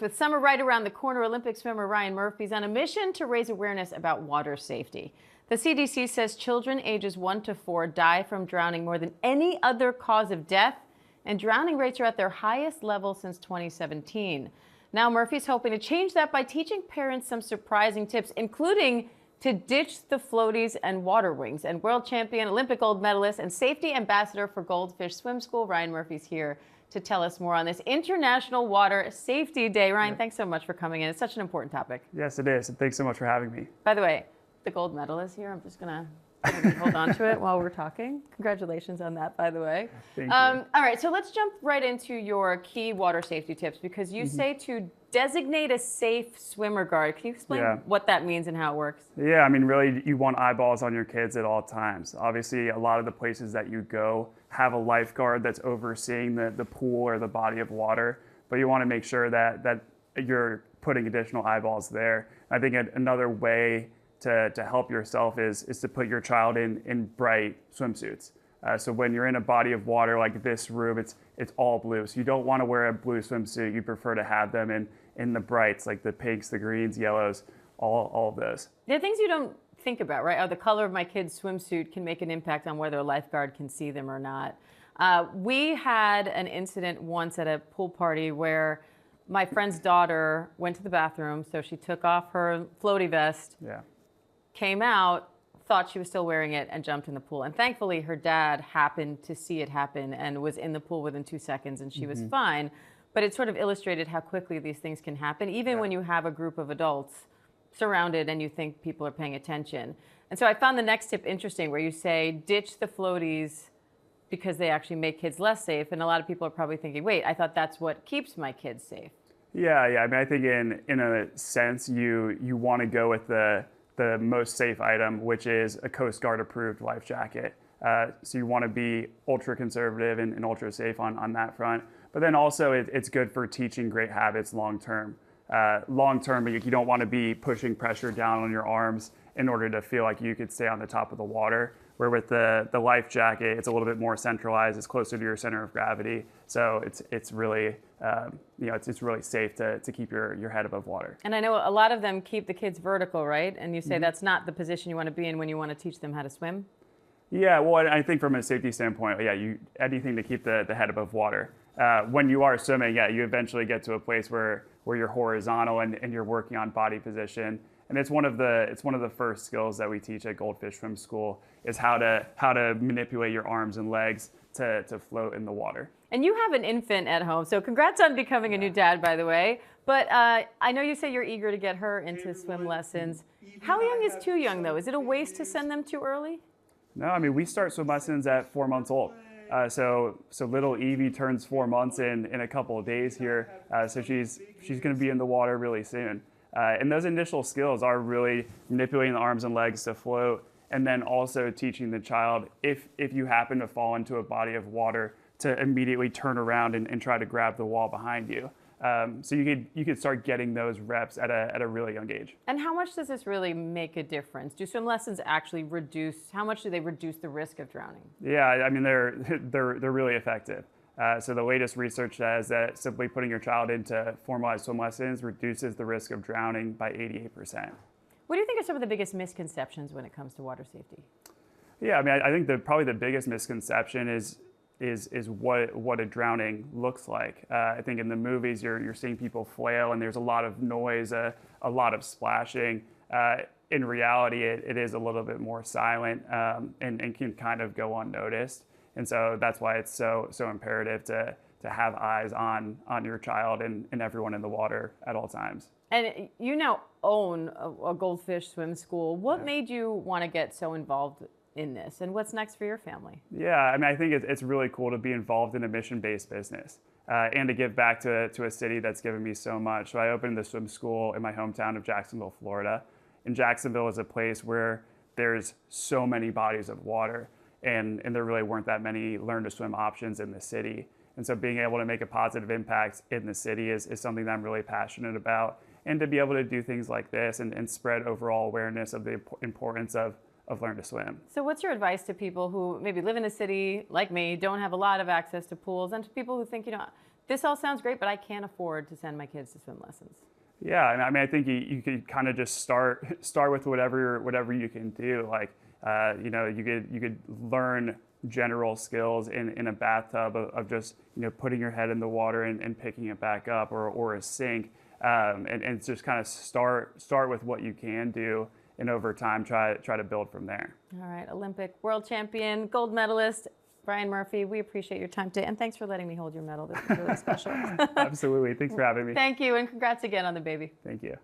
With summer right around the corner, Olympic swimmer Ryan Murphy's on a mission to raise awareness about water safety. The CDC says children ages 1 to 4 die from drowning more than any other cause of death, and drowning rates are at their highest level since 2017. Now Murphy's hoping to change that by teaching parents some surprising tips, including to ditch the floaties and water wings. And world champion, Olympic gold medalist, and safety ambassador for Goldfish Swim School, Ryan Murphy's here to tell us more on this International Water Safety Day. Ryan, thanks so much for coming in. It's such an important topic. Yes, it is. And thanks so much for having me. By the way, the gold medal is here. I'm just going to hold on to it while we're talking. Congratulations on that, by the way. Thank you. All right, so let's jump right into your key water safety tips, because you say to designate a safe swimmer guard. Can you explain what that means and how it works? Yeah, I mean, really, you want eyeballs on your kids at all times. Obviously, a lot of the places that you go have a lifeguard that's overseeing the pool or the body of water, but you want to make sure that you're putting additional eyeballs there. I think another way to help yourself is to put your child in bright swimsuits. So when you're in a body of water like this room, it's all blue. So you don't want to wear a blue swimsuit. You prefer to have them in the brights, like the pinks, the greens, yellows, all of those. There are things you don't think about, right? Oh, the color of my kid's swimsuit can make an impact on whether a lifeguard can see them or not. We had an incident once at a pool party where my friend's daughter went to the bathroom, so she took off her floaty vest, came out, thought she was still wearing it, and jumped in the pool. And thankfully, her dad happened to see it happen and was in the pool within 2 seconds, and she was fine. But it sort of illustrated how quickly these things can happen, even when you have a group of adults surrounded and you think people are paying attention. And so I found the next tip interesting, where you say ditch the floaties because they actually make kids less safe. And a lot of people are probably thinking, wait, I thought that's what keeps my kids safe. Yeah. I mean, I think in a sense, you want to go with the most safe item, which is a Coast Guard approved life jacket. So you want to be ultra conservative and ultra safe on that front. But then also it's good for teaching great habits long term. You don't want to be pushing pressure down on your arms in order to feel like you could stay on the top of the water. Where with the life jacket, it's a little bit more centralized. It's closer to your center of gravity. So it's really it's really safe to keep your head above water. And I know a lot of them keep the kids vertical, right? And you say that's not the position you want to be in when you want to teach them how to swim. Yeah, well, I think from a safety standpoint, anything to keep the head above water. When you are swimming, you eventually get to a place where you're horizontal and you're working on body position. And it's one of the first skills that we teach at Goldfish Swim School is how to manipulate your arms and legs to float in the water. And you have an infant at home, so congrats on becoming a new dad, by the way. But I know you say you're eager to get her into swim lessons. How young is too young, though? Is it a waste to send them too early? No, I mean, we start swim lessons at 4 months old. So little Evie turns 4 months in a couple of days here. So she's going to be in the water really soon. And those initial skills are really manipulating the arms and legs to float, and then also teaching the child, if you happen to fall into a body of water, to immediately turn around and try to grab the wall behind you. So you could start getting those reps at a really young age. And how much does this really make a difference? Do swim lessons actually how much do they reduce the risk of drowning? Yeah, I mean, they're really effective. So the latest research says that simply putting your child into formalized swim lessons reduces the risk of drowning by 88%. What do you think are some of the biggest misconceptions when it comes to water safety? Yeah, I mean, I think probably the biggest misconception is what a drowning looks like. I think in the movies you're seeing people flail and there's a lot of noise, a lot of splashing. In reality, it is a little bit more silent and can kind of go unnoticed. And so that's why it's so imperative to have eyes on your child and everyone in the water at all times. And you now own a Goldfish Swim School. What made you want to get so involved in this, and what's next for your family? Yeah, I mean, I think it's really cool to be involved in a mission-based business and to give back to a city that's given me so much. So I opened the swim school in my hometown of Jacksonville, Florida. And Jacksonville is a place where there's so many bodies of water, and there really weren't that many learn-to-swim options in the city. And so being able to make a positive impact in the city is something that I'm really passionate about. And to be able to do things like this and spread overall awareness of the importance of learn to swim. So what's your advice to people who maybe live in a city like me, don't have a lot of access to pools, and to people who think, this all sounds great, but I can't afford to send my kids to swim lessons. Yeah, and I mean, I think you could kind of just start with whatever you can do. Like, you know, you could learn general skills in a bathtub of just, you know, putting your head in the water and picking it back up, or a sink, and just kind of start with what you can do, and over time try to build from there. All right, Olympic world champion, gold medalist, Brian Murphy, we appreciate your time today, and thanks for letting me hold your medal. This was really special. Absolutely. Thanks for having me. Thank you, and congrats again on the baby. Thank you.